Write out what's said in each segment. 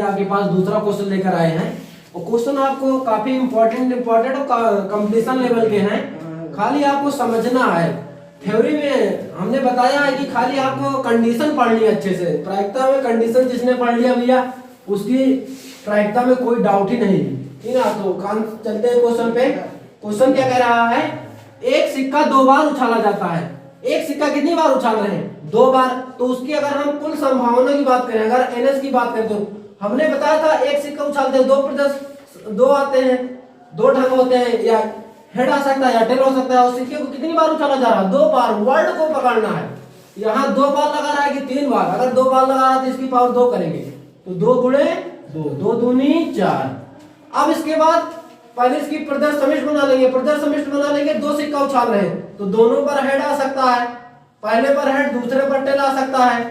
आपके पास दूसरा क्वेश्चन लेकर आए हैं और क्वेश्चन आपको काफी इम्पोर्टेंट और कंपटीशन लेवल के हैं। खाली आपको समझना है। थ्योरी में हमने बताया है कि खाली आपको कंडीशन पढ़नी है अच्छे से। प्रायिकता में कंडीशन जिसने पढ़ लिया भैया उसकी प्रायिकता में कोई डाउट ही नहीं, ठीक है। तो काम चलते हैं क्वेश्चन पे। क्वेश्चन क्या कह रहा है, एक सिक्का 2 बार उछाला जाता है। एक सिक्का कितनी बार उछाल रहे हैं? 2 बार। तो उसकी अगर हम कुल संभावना की बात करें, अगर एनएस की बात करें, तो हमने बताया था एक सिक्का उछालते हैं 2 आते हैं, 2 ढंग होते हैं, या हेड आ सकता है या टेल हो सकता है। और सिक्के को कितनी बार उछाला जा रहा है? 2 बार। वर्ड को पकड़ना है। यहाँ 2 बार लगा रहा है कि 3 बार? अगर 2 बार लगा रहा है तो इसकी पावर 2 करेंगे, तो 2 गुणे 2, 2 दूनी 4। अब इसके बाद पहले इसकी प्रदर्श समिष्ट बना लेंगे। प्रदर्श समिष्ट बना लेंगे, 2 सिक्का उछाल रहे हैं तो दोनों पर हेड आ सकता है। पहले पर हेड, दूसरे पर टेल आ सकता है।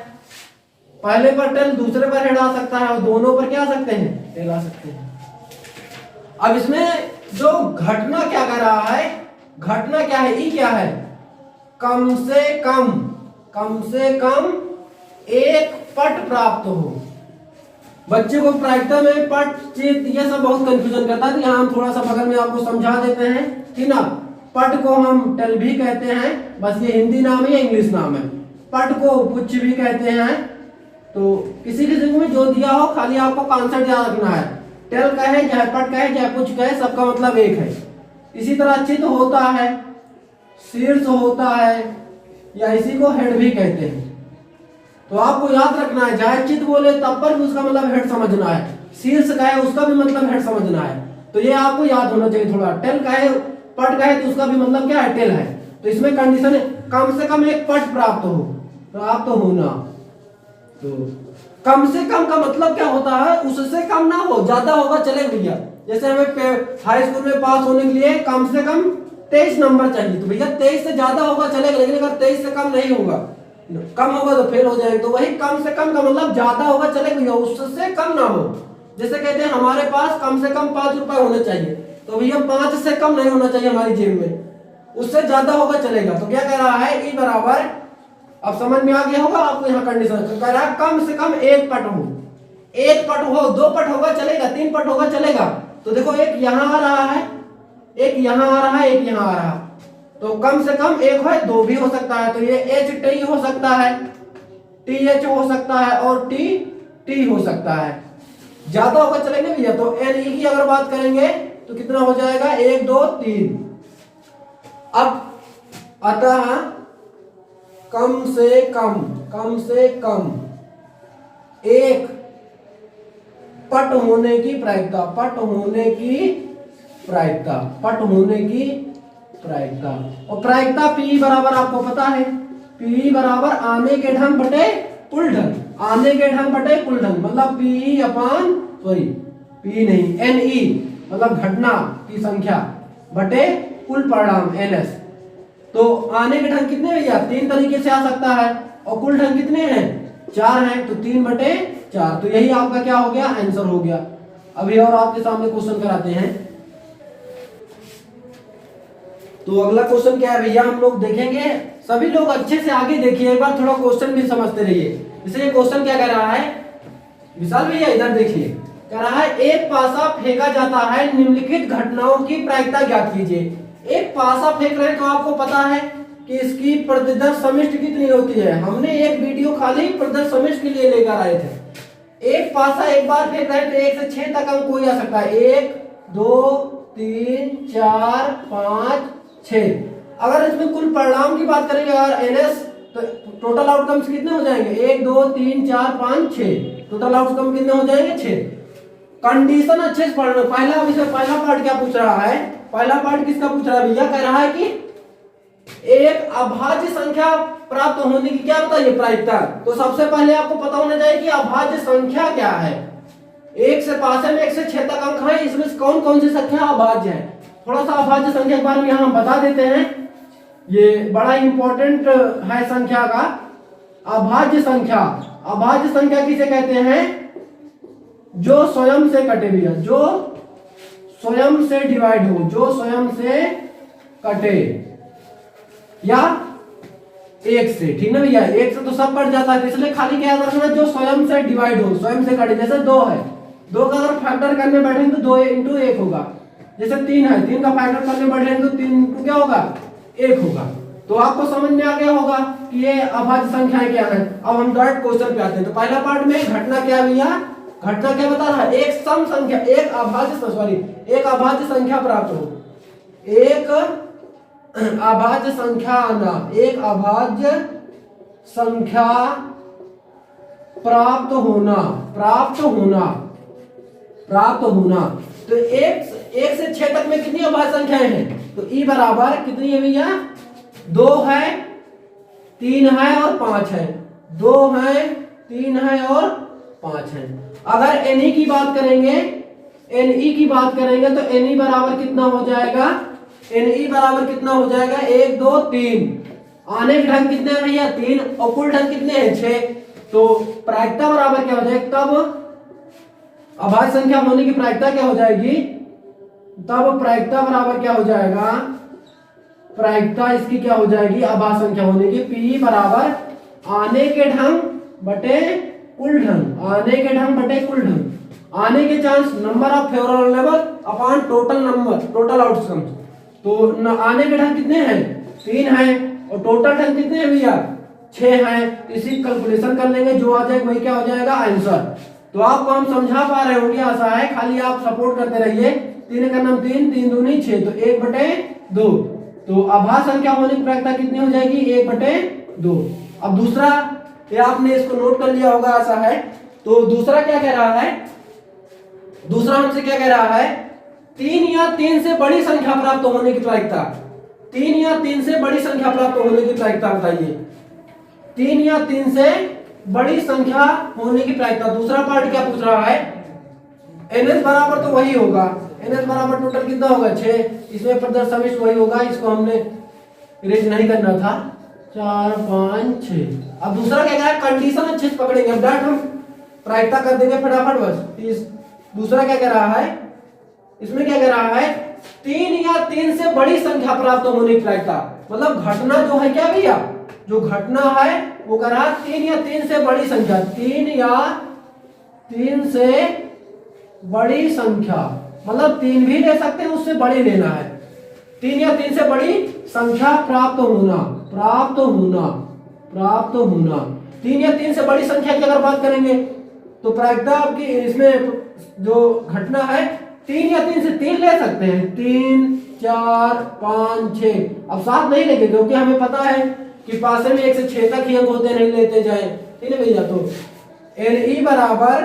पहले पर टेल, दूसरे पर हेड आ सकता है, और दोनों पर क्या आ सकते हैं? टेल आ सकते हैं। अब इसमें जो घटना क्या कर रहा है, घटना क्या है, ई क्या है? कम से कम एक पट प्राप्त हो। बच्चे को प्रायिकता में पट, चित, ये सब बहुत कंफ्यूजन करता है। तो यहाँ हम थोड़ा सा बगल में आपको समझा देते हैं, ठीक ना। पट को हम टेल भी कहते हैं, बस ये हिंदी नाम है या इंग्लिश नाम है। पट को पुच्छ भी कहते हैं। तो किसी किसी में जो दिया हो, खाली आपको कॉन्सेप्ट याद रखना है। टेल कहे चाहे पट कहे चाहे पुच्छ कहे, सबका मतलब एक है। इसी तरह चित होता है, शीर्ष होता है, या इसी को हेड भी कहते हैं। तो आपको याद रखना है, चाहे चित बोले तब पर भी उसका मतलब हेड समझना है, शीर्ष कहे उसका भी मतलब हेड समझना है। तो ये आपको याद होना चाहिए थोड़ा। टेल कहे पट कहे तो उसका भी मतलब क्या है? टेल है। तो इसमें कंडीशन है कम से कम एक पट प्राप्त होना। तो कम से कम का मतलब क्या होता है? उससे कम ना हो, ज्यादा होगा चलेगा भैया। जैसे हमें हाई स्कूल में पास होने के लिए कम से कम 23 नंबर चाहिए, तो भैया 23 से ज्यादा होगा चलेगा, लेकिन अगर 23 से कम नहीं होगा, कम होगा तो फेल हो जाएंगे। तो वही कम से कम का मतलब ज्यादा होगा चलेगा भैया, उससे कम ना हो। जैसे कहते हैं हमारे पास कम से कम 5 रुपए होने चाहिए, तो भैया 5 से कम नहीं होना चाहिए हमारी जेब में, उससे ज्यादा होगा चलेगा। तो क्या कह रहा है, ई बराबर, अब समझ में आ गया होगा आपको। यहाँ कंडीशन कह रहा है कम से कम एक पट हो। 1 पट हो, 2 पट होगा चलेगा, 3 पट होगा चलेगा। तो देखो एक यहाँ आ रहा है, एक यहाँ आ रहा है, एक यहाँ आ रहा है, तो कम से कम एक है, 2 भी हो सकता है। तो ये एच टी हो सकता है, टी एच हो सकता है, और टी टी हो सकता है। ज्यादा होगा चलेंगे भैया। तो एन ई की अगर बात करेंगे तो कितना हो जाएगा? 1 2 3। अब अतः कम से कम एक पट होने की प्रायिकता, और प्रायिकता पी बराबर आपको पता है, पी बराबर आने के ढंग बटे कुल ढंग। आने के ढंग बटे कुल ढंग मतलब पी नहीं, एन ई मतलब घटना की संख्या बटे कुल परिणाम एनएस। तो आने के ढंग कितने भैया? 3 तरीके से आ सकता है, और कुल ढंग कितने हैं? 4 हैं, तो 3 बटे 4। तो यही आपका क्या हो गया? आंसर हो गया। अभी और आपके सामने क्वेश्चन कराते हैं। तो अगला क्वेश्चन क्या है भैया, हम लोग देखेंगे। सभी लोग अच्छे से आगे देखिए, एक बार थोड़ा क्वेश्चन भी समझते रहिए। इसलिए क्वेश्चन क्या कह रहा है, विशाल भैया इधर देखिए, कह रहा है एक पासा फेंका जाता है, निम्नलिखित घटनाओं की प्रायिकता ज्ञात कीजिए। एक पासा फेंक रहे हैं तो आपको पता है कि इसकी प्रदर्श समिष्ट कितनी होती है। हमने एक वीडियो खाली प्रदर्श समिष्ट के लिए लेकर आए थे। एक पासा एक बार फेंक रहे हैं तो 1 से 6 तक अंक कोई आ सकता है। 1 2 3 4 5 6। अगर इसमें कुल परिणाम की बात करेंगे, अगर एनएस, तो टोटल आउटकम्स कितने हो जाएंगे? 1 2 3 4 5 6। टोटल आउटकम कितने हो जाएंगे? 6। कंडीशन अच्छे से पढ़ना। पहला पार्ट क्या पूछ रहा है? पहला पार्ट किसका पूछ रहा है भैया? कह रहा है कि एक अभाज्य संख्या प्राप्त होने की क्या बताइए? प्रायिकता। तो सबसे पहले आपको पता होना चाहिए कि अभाज्य संख्या क्या है। 1 से पासे में 1 से 6 तक अंक है, इसमें कौन कौन सी संख्या अभाज्य है? थोड़ा सा अभाज्य संख्या के बारे में यहाँ बता देते हैं, ये बड़ा इंपॉर्टेंट है संख्या का। अभाज्य संख्या किसे कहते हैं? जो स्वयं से कटे भैया, जो स्वयं से डिवाइड हो, जो स्वयं से कटे, या 1 से, ठीक ना भैया। 1 से तो सब कट जाता है, इसलिए खाली क्या याद रखना, जो स्वयं से डिवाइड हो, स्वयं से कटे। जैसे 2 है 2 का अगर फैक्टर करने बैठेंगे तो 2 इंटू 1 होगा। जैसे 3 है, 3 का फैक्टर करने बैठेंगे तो 3 इंटू क्या होगा 1 होगा। तो आपको समझ में आ गया होगा कि ये अभाज्य संख्याएं क्या है। अब हम डायरेक्ट क्वेश्चन पे आते हैं। तो पहला पार्ट में घटना क्या हुई, घटना क्या बता रहा है, एक सम संख्या, एक अभाज्य संख्या प्राप्त हो, एक अभाज्य संख्या आना, एक अभाज्य संख्या प्राप्त होना। तो एक से 6 तक में कितनी अभाज्य संख्याएं हैं, तो ई बराबर कितनी है भैया, 2 है, 3 है और 5 है। 2 है, 3 है और 5 है। अगर एनई की बात करेंगे, तो एनई बराबर कितना हो जाएगा, एनई बराबर कितना हो जाएगा, 1 2 3। आने के ढंग कितने हैं भैया, 3, और कुल ढंग कितने हैं, 6। तो प्रायिकता बराबर क्या हो जाएगी, तब अभाज्य संख्या होने की प्रायिकता क्या हो जाएगी, तब प्रायिकता बराबर क्या हो जाएगा, प्रायिकता इसकी क्या हो जाएगी, अभाज्य संख्या होने की, पी बराबर आने के ढंग बटे कुल ढंग, आने के ढंग बटे कुल ढंग। आने के chance number of favourable level upon total number, total outcome. तो आने के ढंग कितने हैं, 3 है, और टोटल ढंग कितने हैं भैया, 6 हैं। इसी कैलकुलेशन कर लेंगे, जो आ जाएगा वही क्या हो जाएगा, आंसर। तो आपको हम समझा पा रहे होंगे, आशा है, खाली आप सपोर्ट करते रहिए। 3 का नाम 3, 3 दूनी 6, तो 1/2। तो अभाज्य संख्या होने की प्रायिकता कितनी हो जाएगी, 1/2। अब दूसरा, ये आपने इसको नोट कर लिया होगा, आशा है। तो दूसरा क्या कह रहा है, दूसरा हमसे क्या कह रहा है, 3 या 3 से बड़ी संख्या प्राप्त होने की प्रायिकता, 3 या 3 से बड़ी संख्या प्राप्त होने की प्रायिकता बताइए। 3 या 3 से बड़ी संख्या होने की प्रायिकता। दूसरा पार्ट क्या पूछ रहा है, एनएस बराबर तो वही होगा, एनएस बराबर टोटल कितना होगा, 6। इसमें प्रदर्शन वही होगा, इसको हमने इरेज नहीं करना था, 4 5 6। अब दूसरा क्या कह रहा है, कंडीशन अच्छे से पकड़ेंगे, अब डायरेक्ट हम प्रायिकता कर देंगे फटाफट बस। दूसरा क्या कह रहा है, इसमें क्या कह रहा है, 3 या 3 से बड़ी संख्या प्राप्त होने की प्रायिकता। मतलब घटना जो है क्या भैया, जो घटना है वो कह रहा है 3 या 3 से बड़ी संख्या, 3 या 3 से बड़ी संख्या, मतलब 3 भी ले सकते हैं, उससे बड़ी लेना है। 3 या 3 से बड़ी संख्या प्राप्त होना। 3 या 3 से बड़ी संख्या की अगर बात करेंगे तो प्रायिकता आपकी इसमें जो घटना है, 3 या 3 से 3 ले सकते हैं, 3 4 5 6। अब 7 नहीं लेंगे क्योंकि हमें पता है कि पासे में 1 से 6 तक ही अंक होते, नहीं लेते जाए, ठीक है भैया। तो एनई बराबर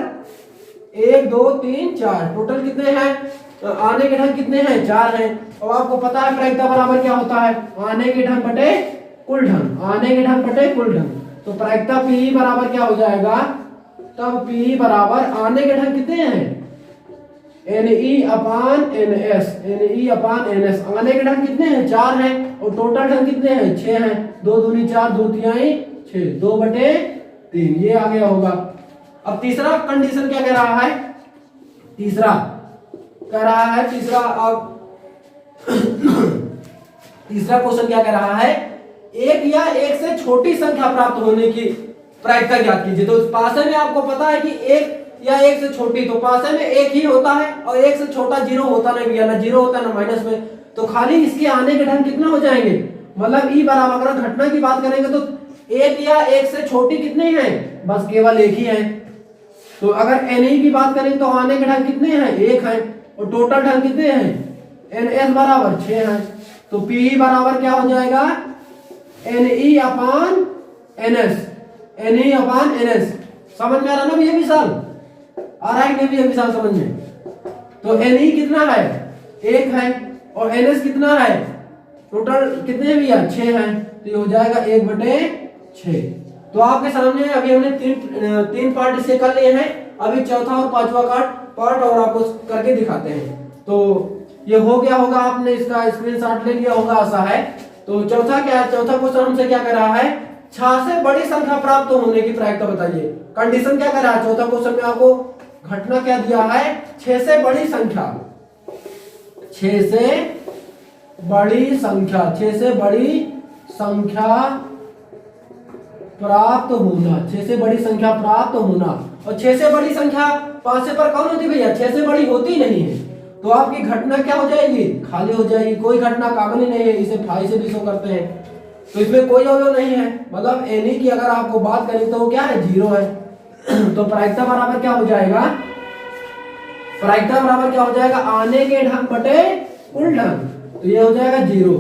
1 2 3 4, टोटल कितने हैं, तो आने के ढंग कितने हैं, 4 हैं। और आपको पता है प्रायिकता बराबर क्या होता है, आने के ढंग बटे कुल ढंग, आने के ढंग बटे कुल ढंग। तो प्रायिकता पी बराबर क्या हो जाएगा, तब पी बराबर आने के ढंग कितने हैं, एनई अपान एनएस, एनई अपान एनएस। आने के ढंग कितने हैं, 4 हैं, और टोटल ढंग कितने हैं, 6 हैं। 2 दूनी 4, 2 तिहाई 6, 2/3, ये आ गया होगा। अब तीसरा कंडीशन क्या कह रहा है, तीसरा अब तीसरा क्वेश्चन क्या कह रहा है, 1 या 1 से छोटी संख्या प्राप्त होने की प्रायिकता ज्ञात कीजिए। तो पासे में आपको पता है कि 1 या 1 से छोटी, तो पासे में 1 ही होता है, और 1 से छोटा 0 होता नहीं भैया, ना 0 होता ना माइनस में। तो खाली इसके आने के ढंग कितना हो जाएंगे, मतलब ई बराबर, अगर घटना की बात करेंगे तो 1 या 1 से छोटी कितने हैं, बस केवल 1 ही है। तो अगर एनई की बात करें तो आने के ढंग कितने हैं, 1 है, और टोटल ढंग कितने हैं, एनएस बराबर 6 है। तो पी बराबर क्या हो जाएगा, एनई अपान एनएस, एनई अपान एनएस। समझ में आ रहा ना भैया मिसाल, आ रहा है कि नहीं मिसाल समझ में। तो एनई कितना है, 1 है, और एनएस कितना है, टोटल कितने भैया, 6 है। तो ये हो जाएगा 1/6। तो आपके सामने अभी हमने तीन पार्ट इससे कर लिए हैं, अभी चौथा और पांचवा पार्ट और आपको करके दिखाते हैं। तो ये हो गया होगा, आपने इसका स्क्रीनशॉट ले लिया होगा, आशा है। तो चौथा क्या है, चौथा क्वेश्चन हमसे क्या कर रहा है, 6 से बड़ी संख्या प्राप्त होने की प्रायिकता बताइए। कंडीशन क्या कर रहा है, चौथा क्वेश्चन में आपको घटना क्या दिया है, 6 से बड़ी संख्या, 6 से बड़ी संख्या, 6 से बड़ी संख्या प्राप्त होना, 6 से बड़ी संख्या प्राप्त होना। और 6 से बड़ी संख्या 5 से पर कौन होती है भैया? 6 से बड़ी होती नहीं है। तो आपकी घटना क्या हो जाएगी? खाली हो जाएगी, कोई घटना काबिल नहीं है। इसे फाई से भी शो करते हैं, तो इसमें कोई अवयव नहीं है। मतलब एनी की अगर आपको बात करें तो वो क्या है? 0 है। तो प्रायिकता बराबर क्या हो जाएगा? प्रायिकता बराबर क्या हो जाएगा? आने के ढंग बटे कुल ढंग, तो ये हो जाएगा 0।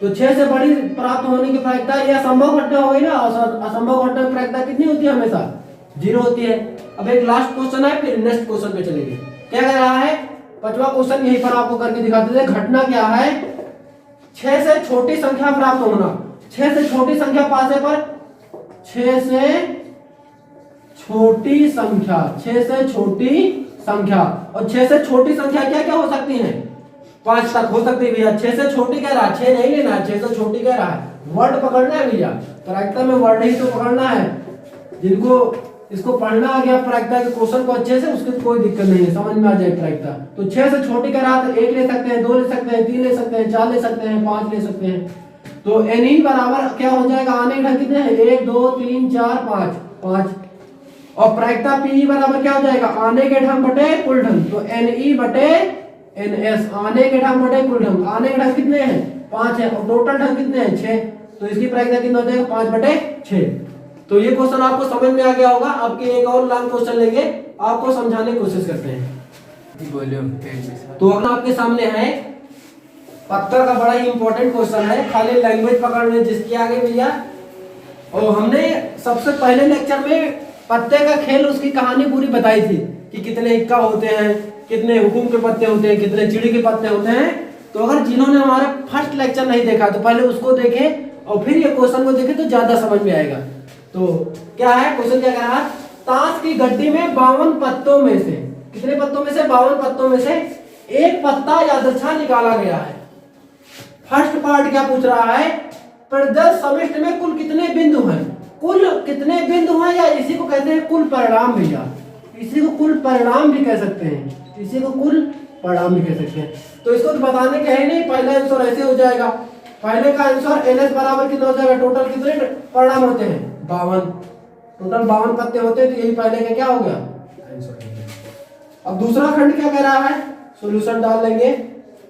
तो 6 से बड़ी प्राप्त होने की प्रायिकता, ये असंभव घटना हो गई ना। असंभव घटना की प्रायिकता कितनी होती है? हमेशा 0 होती है। अब एक लास्ट क्वेश्चन है, फिर नेक्स्ट क्वेश्चन पे चलेंगे। क्या कह रहा है? 5वां क्वेश्चन यहीं पर आपको करके दिखाते थे। घटना क्या है? 6 से छोटी संख्या प्राप्त होना। 6 से छोटी संख्या पासे पर 6 से छोटी संख्या, 6 से छोटी संख्या। और 6 से छोटी संख्या क्या क्या हो सकती है? 5 तक हो सकती है भैया। 6 से छोटी कह रहा है, 6 नहीं लेना है, 6 से छोटी कह रहा है। वर्ड पकड़ना है भैया, प्रायिकता में वर्ड ही तो पकड़ना है। जिनको इसको पढ़ना आ गया प्रायिकता के क्वेश्चन को अच्छे से, उसकी कोई दिक्कत नहीं है, समझ में आ जाए प्रायिकता। तो 6 से छोटी कह रहा है तो 1 ले सकते हैं, 2 ले सकते हैं, 3 ले सकते हैं, 4 ले सकते हैं, 5 ले सकते हैं। तो एन ई बराबर क्या हो जाएगा? आने के ढंग कितने हैं? 1 2 3 4 5 5। और प्रायिकता पी बराबर क्या हो जाएगा? आने के ढंग बटे कुल ढंग। तो एन ई बटे एन एस, आने के ढंग बटे कुल ढंग। आने के ढंग कितने हैं? 5 है। और टोटल ढंग कितने हैं? 6। तो इसकी प्रायिकता कितना हो जाएगा? 5 बटे 6। तो ये क्वेश्चन आपको समझ में आ गया होगा। आपके एक और लॉन्ग क्वेश्चन लेंगे, आपको समझाने की कोशिश करते हैं। बोलिए। तो अगर आपके सामने है पत्ता का बड़ा ही इंपॉर्टेंट क्वेश्चन है, खाली लैंग्वेज पकड़ में जिसकी आ गई भैया। और हमने सबसे पहले लेक्चर में पत्ते का खेल, उसकी कहानी पूरी बताई थी कि कितने इक्का होते हैं, कितने हुकुम के पत्ते होते हैं, कितने चिड़ी के पत्ते होते हैं। तो अगर जिन्होंने हमारा फर्स्ट लेक्चर नहीं देखा तो पहले उसको देखें और फिर ये क्वेश्चन को देखें तो ज्यादा समझ में आएगा। तो क्या है क्वेश्चन? क्या कह रहा है? ताश की गड्डी में 52 पत्तों में से, कितने पत्तों में से? 52 पत्तों में से एक पत्ता यादृच्छा निकाला गया है। फर्स्ट पार्ट क्या पूछ रहा है? प्रदत्त समिष्ट में कुल कितने बिंदु हैं? कुल कितने बिंदु हैं, या इसी को कहते हैं कुल परिणाम भैया। इसी को कुल परिणाम भी कह सकते हैं, इसी को कुल परिणाम भी कह सकते हैं। तो इसको तो बताने के है नहीं, पहला आंसर ऐसे हो जाएगा। पहले का आंसर एन एस बराबर कितना हो जाएगा? टोटल कितने परिणाम होते हैं? 52। टोटल 52 पत्ते होते हैं, तो यही पहले का क्या हो गया? आंसर। अब दूसरा खंड क्या कह रहा है? सॉल्यूशन डाल लेंगे,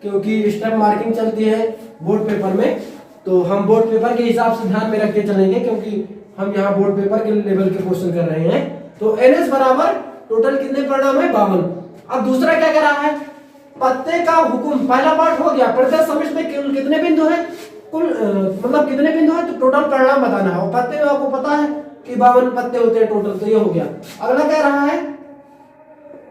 क्योंकि स्टेप मार्किंग चलती है बोर्ड पेपर में। तो हम बोर्ड पेपर के हिसाब से ध्यान में रख के चलेंगे, क्योंकि हम यहाँ बोर्ड पेपर के लेवल के क्वेश्चन कर रहे हैं। तो एन एस बराबर टोटल कितने परिणाम है? 52। अब दूसरा क्या कह रहा है? पत्ते का हुकुम, पहला पार्ट हो गया। प्रत्येक समिष्ट में कितने बिंदु हैं? कुल मतलब कितने बिंदु हैं, तो टोटल परिणाम बताना है। और पत्ते में आपको पता है कि 52 पत्ते होते हैं टोटल, तो ये हो गया। अगला कह रहा है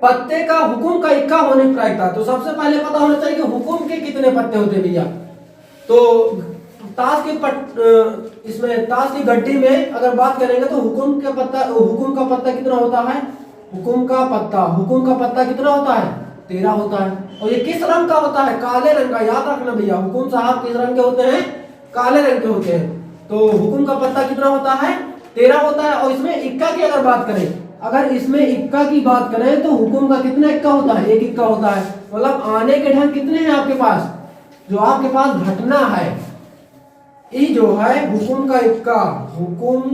पत्ते का हुकुम का इक्का होने की प्रायिकता। तो सबसे पहले पता होना चाहिए कि हुकुम के कितने पत्ते होते हैं भैया। तो ताश के इसमें ताश की गड्डी में अगर बात करेंगे तो हुकुम का पत्ता कितना होता है? हुकुम का पत्ता कितना होता है? 13 होता है। और ये किस रंग का होता है? काले रंग का। याद रखना भैया, हुकुम साहब किस रंग के होते हैं? काले रंग के होते हैं। तो हुकुम का पत्ता कितना होता है? 13 होता है। और इसमें इक्का की अगर बात करें, अगर इसमें इक्का की बात करें तो हुकुम का कितना इक्का होता है? 1 इक्का होता है। मतलब आने के ढंग कितने हैं आपके पास? जो आपके पास घटना है, ये जो है हुकुम का इक्का, हुकुम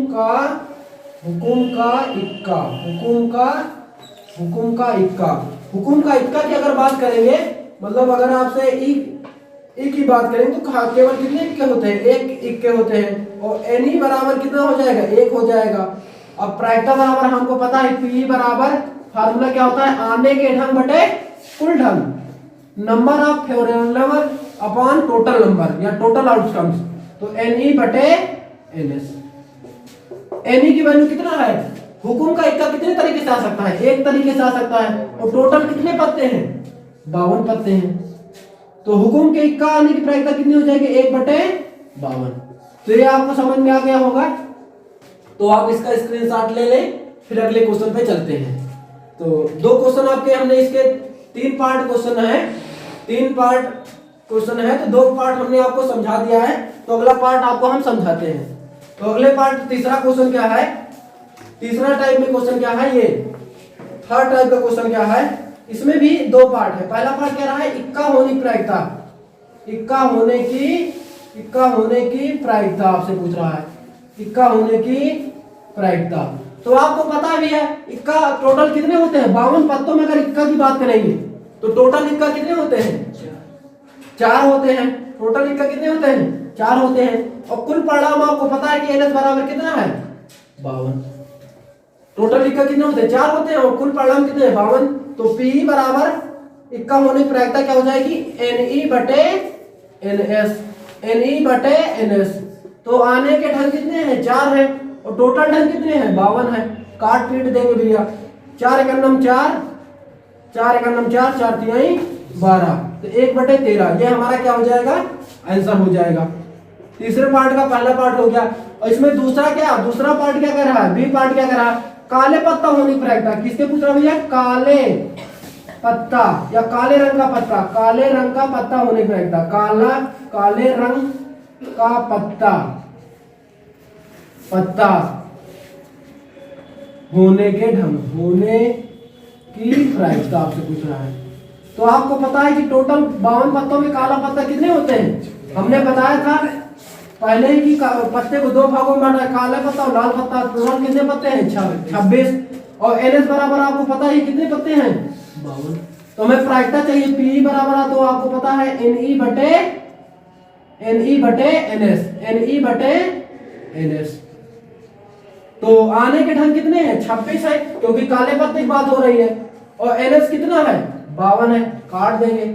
का इक्का की अगर बात करेंगे, मतलब अगर आपसे ई की बात करें तो केवल कितने इक्के होते हैं? 1 इक्के होते हैं। और एन ई बराबर कितना हो जाएगा? 1 हो जाएगा। अब प्रायिकता बराबर हमको पता है, पी बराबर फार्मूला क्या होता है? आने के ढंग बटे कुल ढंग, number of favourable upon total number या टोटल आउटकम्स। तो एन ई बटे एन एस। एन ई की वैल्यू कितना है? हुकुम का इक्का कितने तरीके से आ सकता है? 1 तरीके से आ सकता है। और टोटल कितने पत्ते हैं? 52 पत्ते हैं। तो हुकुम के इक्का आने की प्रायिकता कितनी हो जाएगी? 1 बटे 52। तो ये आपको समझ में आ गया होगा। तो आप इसका स्क्रीनशॉट ले लें, फिर अगले क्वेश्चन पे चलते हैं। तो 2 क्वेश्चन आपके, हमने इसके 3 पार्ट क्वेश्चन है, 3 पार्ट क्वेश्चन है। तो 2 पार्ट हमने आपको समझा दिया है, तो अगला पार्ट आपको हम समझाते हैं। तो अगले पार्ट तीसरा क्वेश्चन क्या है? तीसरा टाइप में क्वेश्चन क्या है? ये थर्ड टाइप का क्वेश्चन क्या है? इसमें भी 2 पार्ट है। पहला पार्ट कह रहा है इक्का होने की प्रायिकता, इक्का होने की प्रायिकता आपसे पूछ रहा है। इक्का होने की प्रायिकता। तो आपको पता भी है इक्का टोटल कितने होते हैं, 52 पत्तों में अगर इक्का की बात करेंगे तो टोटल इक्का कितने होते हैं, 4 होते हैं। टोटल इक्का कितने होते हैं, 4 होते हैं। और कुल परिणाम आपको पता है कि NS बराबर कितना है, 52। टोटल इक्का कितने होते हैं, 4 होते हैं और कुल परिणाम कितने हैं, 52। तो P बराबर इक्का होने की प्रायिकता क्या हो जाएगी, Ne बटे NS, Ne बटे NS। तो आने के ढंग कितने हैं, 4 है और टोटल ढंग कितने हैं, 52 है। काट पीट देंगे भैया, 4 एकन्नम 4, 4 एकन्नम 4, 4 तिहाई 12, तो 1/13 ये हमारा क्या हो जाएगा, आंसर हो जाएगा। तीसरे पार्ट का पहला पार्ट हो गया। और इसमें दूसरा पार्ट क्या कर रहा है, बी पार्ट क्या कर रहा है, काले पत्ता होने की प्रायिकता। किसके पूछ रहा भैया, काले पत्ता या काले रंग का पत्ता, काले रंग का पत्ता होने की प्रायिकता। काले रंग का पत्ता होने के ढंग, होने की प्रायिकता आपसे पूछ रहा है। तो आपको पता है कि टोटल 52 पत्तों में काला पत्ता कितने होते हैं, हमने बताया था पहले ही कि पत्ते को 2 भागों में बांटा है, काला पत्ता और लाल पत्ता। टोटल कितने पत्ते हैं, 26। और NS बराबर आपको पता है कितने पत्ते हैं, 52। तो हमें प्रायिकता चाहिए P बराबर, तो आपको पता है Ne बटे NS। तो आने के ढंग कितने हैं, 26 है क्योंकि काले पत्ते की बात हो रही है। और NS कितना है, 52 है। काट देंगे,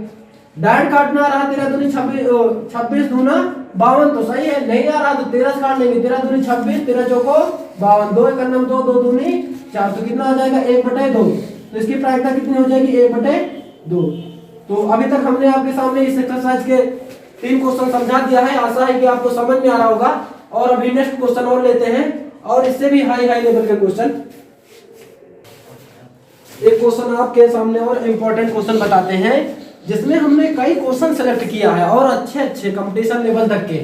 डायरेक्ट काटना रहा, 13 दूनी 26 दूना 52 तो सही है, नहीं आ रहा तो 13 से काट लेंगे, 13 दूनी 26, 13 चौको 52, 2 एकन्नम 2, 2 दूनी 4, तो कितना आ जाएगा, 1/2। तो इसकी प्रायिकता कितनी हो जाएगी, 1/2। तो अभी तक हमने आपके सामने इस एक्सरसाइज के 3 क्वेश्चन समझा दिया है। आशा है कि आपको समझ में आ रहा होगा। और अभी नेक्स्ट क्वेश्चन और लेते हैं, और इससे भी हाई लेवल के क्वेश्चन। एक क्वेश्चन आपके सामने और इम्पोर्टेंट क्वेश्चन बताते हैं, जिसमें हमने कई क्वेश्चन सेलेक्ट किया है और अच्छे कंपटीशन लेवल तक के।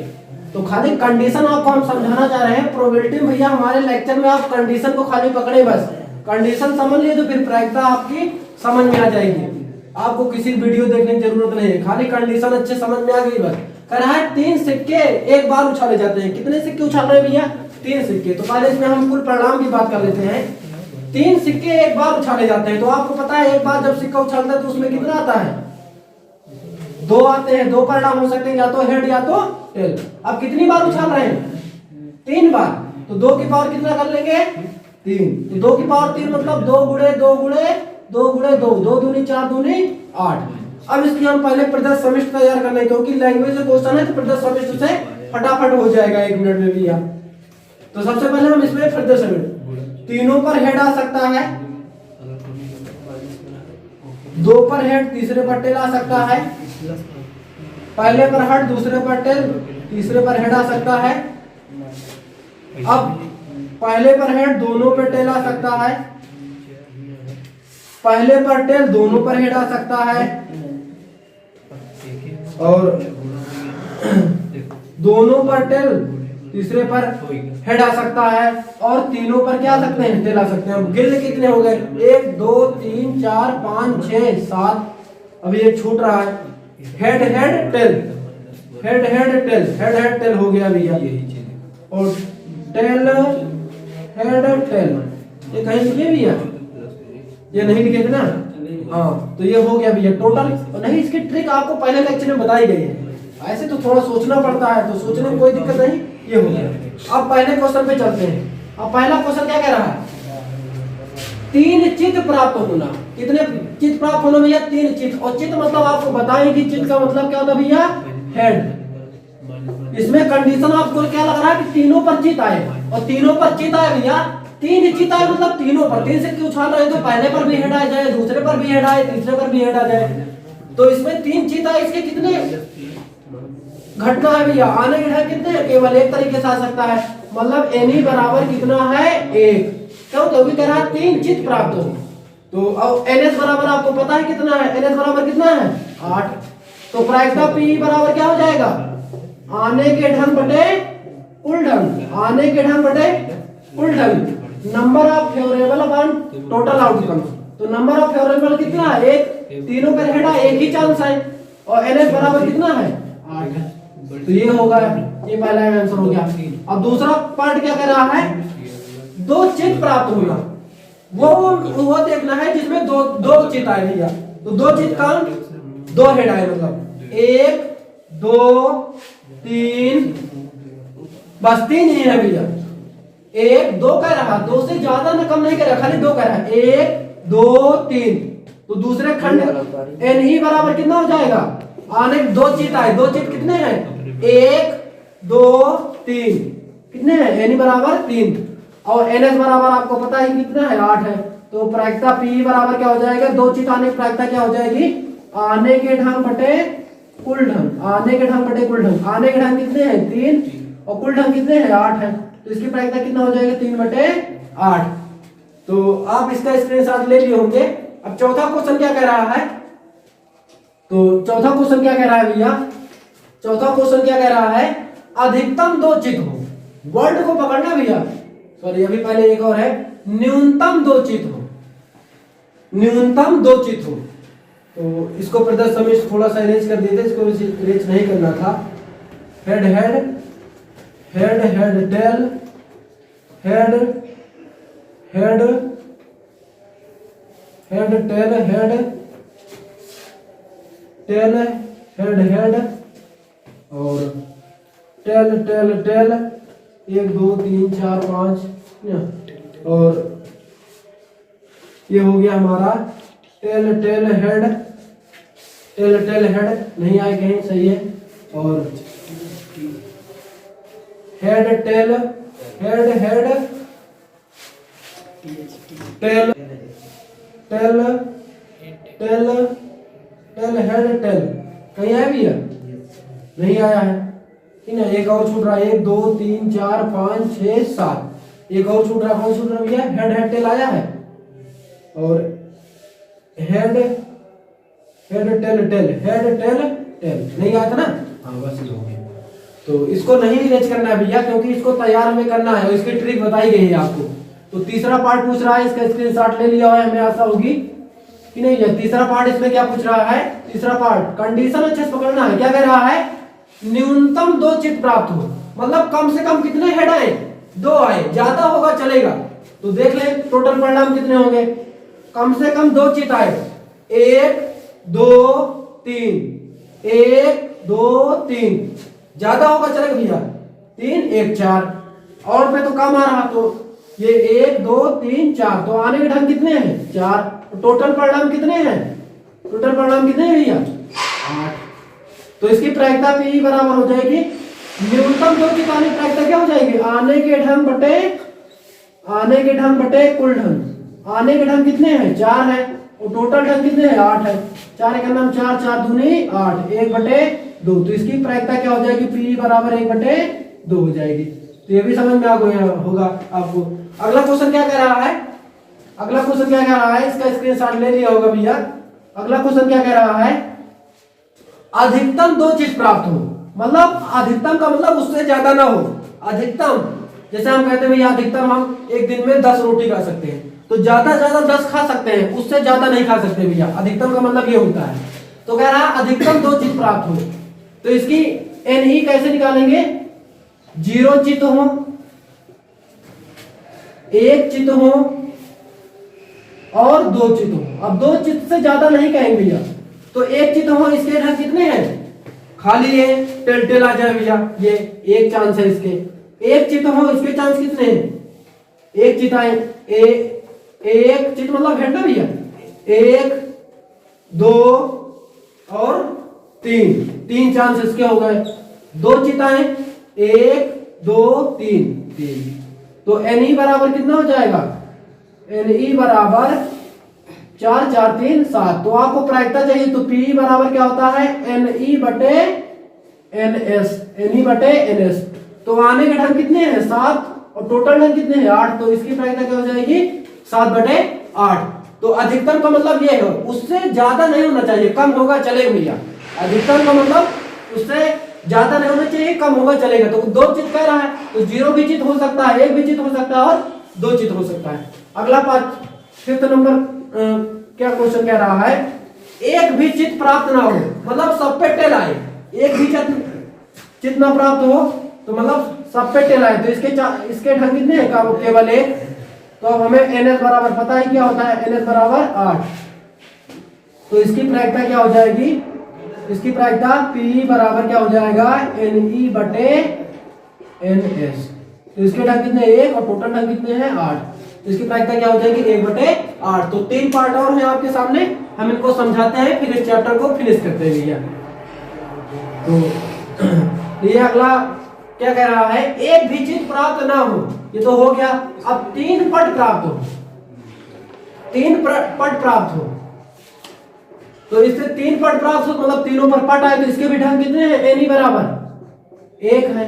तो खाली कंडीशन आपको हम समझाना चाह रहे हैं। प्रोबेबिलिटी भैया हमारे लेक्चर में आप कंडीशन को खाली पकड़े, बस कंडीशन समझ लिए तो फिर प्रायिकता आपकी समझ में आ जाएगी। आपको किसी वीडियो देखने की जरूरत नहीं है, खाली कंडीशन अच्छे समझ में आ गई बस। कह रहा है 3 सिक्के एक बार उछाले जाते हैं। कितने सिक्के उछाल रहे हैं भैया, 3 सिक्के। तो पहले इसमें हम कुल परिणाम की बात कर लेते हैं। 3 सिक्के एक बार उछाले जाते हैं। तो आपको पता है एक बार जब सिक्का उछालता है तो उसमें कितना आता है, 2 आते हैं। 2 परिणाम हो सकते हैं, या तो हेड या तो टेल। अब कितनी बार उछाल रहे हैं, 3 बार। तो 2 की पावर कितना कर लेंगे, 3। तो 2 की पावर 3 मतलब 2 गुणे 2 गुणे 2 गुणे 2, 2 दूनी 4 दूनी 8। अब इसकी हम पहले प्रदर्श समिष्ट तैयार कर लें, क्योंकि लैंग्वेज का क्वेश्चन है तो प्रदर्श समिष्ट से फटाफट हो जाएगा 1 मिनट में भी। तो सबसे पहले हम इसमें प्रदर्श समिष्ट, तीनों पर हेड आ सकता है, 2 पर हेड, तीसरे पर टेल आ सकता है। पहले पर हेड, दूसरे पर टेल, तीसरे पर हेड आ सकता है। अब पहले पर हेड, दोनों पर टेल आ सकता है। पहले पर टेल, दोनों पर हेड आ सकता है। और दोनों पर टेल, तीसरे पर हेड आ सकता है। और तीनों पर क्या आ सकते हैं, टेल आ सकते हैं। गिल्ड कितने हो गए, 1 2 3 4 5 6 7। अभी एक छूट रहा है, head head tail, head head tail, head head tell हो गया भैया। और टेल हेड टेल, ये कहीं लिखे भैया, ये नहीं लिखे थे ना, हाँ। तो ये हो गया भैया टोटल। नहीं, इसकी ट्रिक आपको पहले लेक्चर में बताई गई है। ऐसे तो थोड़ा सोचना पड़ता है, तो सोचने में कोई दिक्कत नहीं। ये हो गया। अब पहले क्वेश्चन पे चलते हैं। अब पहला क्वेश्चन क्या कह रहा है, 3 चित्त प्राप्त होना। कितने चित्त प्राप्त होना भैया, 3 चित्त। और चित्त मतलब आपको बताएं कि चित्त का मतलब क्या होता है भैया, हेड। इसमें कंडीशन आपको क्या लग रहा है कि तीनों पर चित्त आए, और तीनों पर चित्त आए भैया। 3 चित्त आए मतलब तीनों पर। 3 से क्यों उछाल रहे तो पहले पर भी हेड आ जाए, दूसरे पर भी हेड आए, तीसरे पर भी हेड आ जाए। तो इसमें 3 चित्त आए, इसके कितने घटना है भैया, आने के ढंग कितने हैं, केवल एक तरीके से आ सकता है। मतलब Ne बराबर कितना है, 1। क्यों, क्योंकि कह रहा है 3 चित्त प्राप्त हो। तो अब NS बराबर आपको पता है कितना है, NS बराबर कितना है, 8। तो प्रायिकता P बराबर क्या हो जाएगा, आने के ढंग बटे कुल ढंग, आने के ढंग बटे कुल ढंग। Number of favourable upon total outcome. तो नंबर ऑफ फेवरेबल कितना है, 1। तीनों पर हेड 1 ही चांस है। और NS बराबर कितना है, 8। तो ये होगा, ये पहला आंसर हो गया। अब दूसरा पार्ट क्या कह रहा है, दो चित प्राप्त होना, वो देखना है जिसमें दो दो चित आए भैया। तो दो चित का दो हेड आए, मतलब 1 2 3, बस 3 ही है भैया। 1 2 कह रहा, 2 से ज्यादा ना कम नहीं कह रहा, खाली 2 कह रहा। 1 2 3, तो दूसरे खंड एन ई बराबर कितना हो जाएगा? आने दो चित आए, दो चित कितने हैं? 1 2 3, कितने हैं? एन ई बराबर 3 और एन एस बराबर आपको पता है कितना है? 8 है। तो प्रायिकता पी बराबर क्या हो जाएगा? दो चित आने की प्रायिकता क्या हो जाएगी? आने के ढंग बटे कुल ढंग, आने के ढंग बटे कुल ढंग। आने के ढंग कितने हैं? 3 और कुल ढंग कितने हैं? 8 है। तो इसकी प्रायिकता कितना हो जाएगा? 3 बटे 8। तो आप इसका स्क्रीनशॉट ले लिए होंगे। अब चौथा क्वेश्चन क्या कह रहा है? तो चौथा क्वेश्चन क्या कह रहा है भैया? चौथा क्वेश्चन क्या कह रहा है? अधिकतम दो चित हो, वर्ड को पकड़ना भैया, सॉरी अभी पहले एक और है, न्यूनतम दो चित हो, न्यूनतम दो चित हो। तो इसको प्रदर्शन में थोड़ा सा अरेंज कर देते, इसको अरेंज नहीं करना था। Head head head head tail, head head head tail head tail head head और टेल टेल टेल, 1 2 3 4 5, और ये हो गया हमारा tail tail head, tail tail head नहीं आए कहीं, सही है। और head tail head head tail tail tail tail head tail, कहीं आया भैया? नहीं आया है, ठीक है। एक और छूट रहा है, 1 2 3 4 5 6 7, एक और छूट रहा, कौन छूट रहा भैया? हेड हेड टेल आया है, और head head tail tail, head tail tail नहीं आया था ना? हाँ बस ये हो गया। तो इसको नहीं अरेंज करना है भैया, क्योंकि इसको तैयार हमें करना है, इसकी ट्रिक बताई गई है आपको। तो तीसरा पार्ट पूछ रहा है, इसका स्क्रीनशॉट ले लिया है, हमें आशा होगी कि नहीं है। तीसरा पार्ट इसमें क्या पूछ रहा है? तीसरा पार्ट कंडीशन अच्छे से पकड़ना है। क्या कह रहा है? न्यूनतम दो चित प्राप्त हो, मतलब कम से कम कितने हेड आए? 2 आए, ज्यादा होगा चलेगा। तो देख ले टोटल परिणाम कितने होंगे। कम से कम 2 चित आए, 1 2 3, 1 2 3, ज्यादा होगा चलेगा भैया, 3 1 4, और पे तो कम आ रहा, तो ये 1 2 3 4, तो आने के ढंग कितने हैं? 4। टोटल परिणाम कितने हैं? टोटल परिणाम कितने हैं भैया? 8। तो इसकी प्रायिकता पी बराबर हो जाएगी, न्यूनतम दो चित आने की प्रायिकता क्या हो जाएगी? आने के ढंग बटे कुल ढंग। आने के ढंग कितने हैं? 4 है, और टोटल ढंग कितने हैं? 8 है। 4 का नाम 4, 4 दूनी 8, 1 बटे 2। तो इसकी प्रायिकता क्या हो जाएगी? पी बराबर 1 बटे 2 हो जाएगी। तो ये भी समझ में आ गया होगा आपको। अगला क्वेश्चन क्या कह रहा है? अगला क्वेश्चन क्या कह रहा है? इसका स्क्रीनशॉट ले लिया होगा भैया। अगला क्वेश्चन क्या कह रहा है? अधिकतम दो चित प्राप्त हो, मतलब अधिकतम का मतलब उससे ज्यादा ना हो। अधिकतम जैसे हम कहते हैं भैया अधिकतम हम एक दिन में 10 रोटी खा सकते हैं, तो ज्यादा 10 खा सकते हैं, उससे ज्यादा नहीं खा सकते भैया। अधिकतम का मतलब ये होता है। तो कह रहा है अधिकतम दो चित प्राप्त हो, तो इसकी एन ई कैसे निकालेंगे? 0 चित हो, 1 चित हो और 2 चित हो। अब 2 चित से ज्यादा नहीं कहेंगे भैया, तो 1 चित हो, इसके ढंग कितने हैं? खाली ये टेल टेल आ जाए भैया, ये एक चांस है इसके। 1 चित हो, इसके चांस कितने हैं? 1 चित आए, 1 चित मतलब हेड ना भैया, 1 2 और 3 चांस इसके हो गए। 2 चित आए, 1 2 3, तो एन ई बराबर कितना हो जाएगा? एन ई बराबर 4 4 3 7। तो आपको प्रायिकता चाहिए, तो पी बराबर क्या होता है? एन ई बटे एन एस, एन ई बटे एन एस। तो आने के ढंग कितने हैं? 7, और टोटल ढंग कितने हैं? 8। तो इसकी प्रायिकता क्या हो जाएगी? 7 बटे 8। तो अधिकतम का मतलब ये है, उससे ज्यादा नहीं होना चाहिए, कम होगा चलेगा भैया। अधिकतम का मतलब उससे ज्यादा नहीं होना चाहिए, कम होगा चलेगा। तो 2 चित कह रहा है, तो 0 भी चित हो सकता है, 1 भी चित हो सकता है, और 2 चित हो सकता है। अगला 5th नंबर क्या क्वेश्चन कह रहा है? एक भी चित प्राप्त ना हो, मतलब सब पे टेल आए, एक भी चित ना प्राप्त हो, तो मतलब सब पे टेल आए तो इसके ढंग कितने हैं केवल एक। तो अब हमें NS बराबर पता है क्या होता है, NS बराबर 8। तो इसकी प्रायिकता क्या हो जाएगी, इसकी प्रायिकता P बराबर क्या हो जाएगा NE बटे NS। तो इसके ढंग कितने 1 और टोटल ढंग कितने हैं 8। तो इसकी प्रायिकता क्या हो जाएगी 1 बटे 8। तो 3 पार्ट और हैं आपके सामने, हम इनको समझाते हैं फिर इस चैप्टर को फिनिश करते हैं भैया। तो ये अगला क्या कह रहा है, एक भी चीज प्राप्त ना हो, ये तो हो गया। अब 3 पट प्राप्त हो, 3 पट प्राप्त हो, तो इससे 3 पट प्राप्त हो मतलब तीनों पर पट आए तो इसके भी ढंग कितने हैं, एन बराबर 1 है,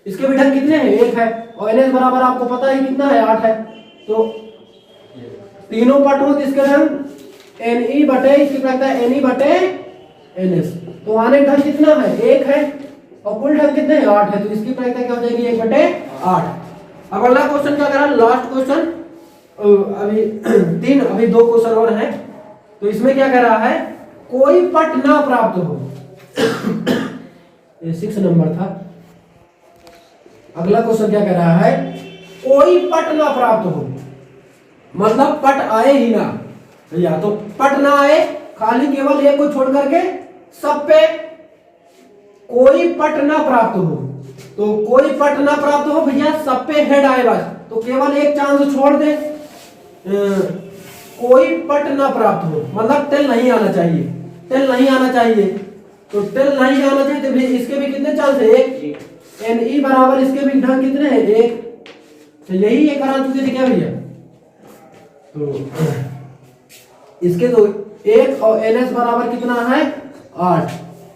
इसके भी ढंग कितने हैं 1 है, और एन बराबर आपको पता है कितना है 8 है। तो तीनों पट हो तो इसके ढंग एन ई बटे, इसकी प्रायिकता एन ई बटे एन एस। तो आने ढंग कितना है 1 है और कुल ढंग कितने हैं 8 है, तो इसकी प्रायिकता क्या हो जाएगी 1 बटे 8। अब अगला क्वेश्चन क्या करा, लास्ट क्वेश्चन, अभी 2 क्वेश्चन और हैं। तो इसमें क्या कह रहा है, कोई पट ना प्राप्त हो ये 6 नंबर था। अगला क्वेश्चन क्या कह रहा है, कोई पट ना प्राप्त हो मतलब पट आए ही ना भैया। तो पट ना आए, खाली केवल एक को छोड़ करके सब पे कोई पट ना प्राप्त हो। तो कोई पट ना प्राप्त हो भैया, सब पे हेड आए बस, तो केवल एक चांस छोड़ दे, कोई पट ना प्राप्त हो मतलब टेल नहीं आना चाहिए, टेल नहीं आना चाहिए। तो टेल नहीं आना चाहिए तो इसके भी कितने चांस है 1, एन ई बराबर इसके भी ढंग कितने हैं 1। तो यही एक करा चुके थे क्या भैया। तो इसके तो 1 और एन एस बराबर कितना है 8।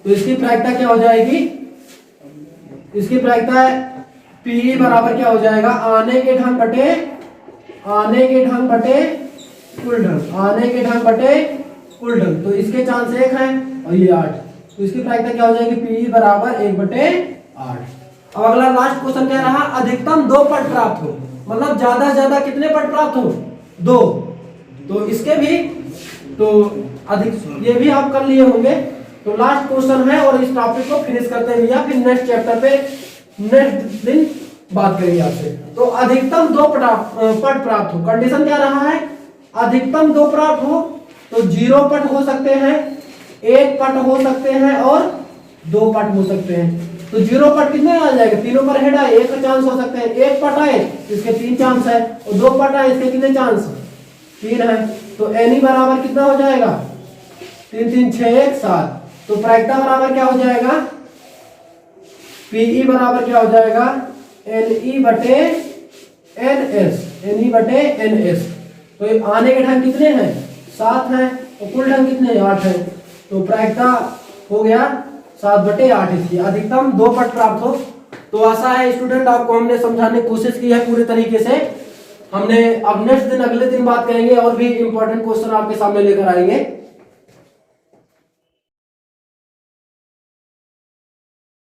तो इसकी प्रायिकता क्या हो जाएगी, इसकी प्रायिकता पी बराबर क्या हो जाएगा, आने के ढंग बटे कुल ढंग, आने के ढंग बटे कुल ढंग। तो इसके चांस 1 है और ये 8। तो इसकी प्रायिकता क्या हो जाएगी पी बराबर 1 बटे 8। अब अगला लास्ट क्वेश्चन क्या रहा, अधिकतम 2 पट प्राप्त हो मतलब ज्यादा से ज्यादा कितने पट प्राप्त हो 2। तो इसके भी तो अधिक, ये भी आप कर लिए होंगे। तो लास्ट क्वेश्चन है और इस टॉपिक को फिनिश करते हैं भैया, फिर नेक्स्ट चैप्टर पे नेक्स्ट दिन बात करेंगे आपसे। तो अधिकतम 2 पट प्राप्त हो, कंडीशन क्या रहा है, अधिकतम 2 प्राप्त हो तो 0 पट हो सकते हैं, 1 पट हो सकते हैं और 2 पट हो सकते हैं। तो 0 पट कितने आ जाएगा, तीनों पर हेड आए 1 चांस हो सकते हैं, 1 पट आए इसके 3 चांस है और 2 पट आए इसके कितने चांस 3 है। तो एन ई बराबर कितना हो जाएगा 3 3 6 1 7। तो प्रायिकता बराबर क्या हो जाएगा, पीई बराबर क्या हो जाएगा एन ई बटे एन एस, एन ई बटे एन एस। तो आने के ढंग कितने हैं 7 हैं और कुल ढंग कितने 8 है। तो प्रायिकता हो गया 7 बटे 8 इसकी, अधिकतम 2 पट प्राप्त हो। तो आशा है स्टूडेंट आपको हमने समझाने की कोशिश की है पूरे तरीके से। हमने अब नेक्स्ट दिन अगले दिन बात करेंगे और भी इंपॉर्टेंट क्वेश्चन आपके सामने लेकर आएंगे।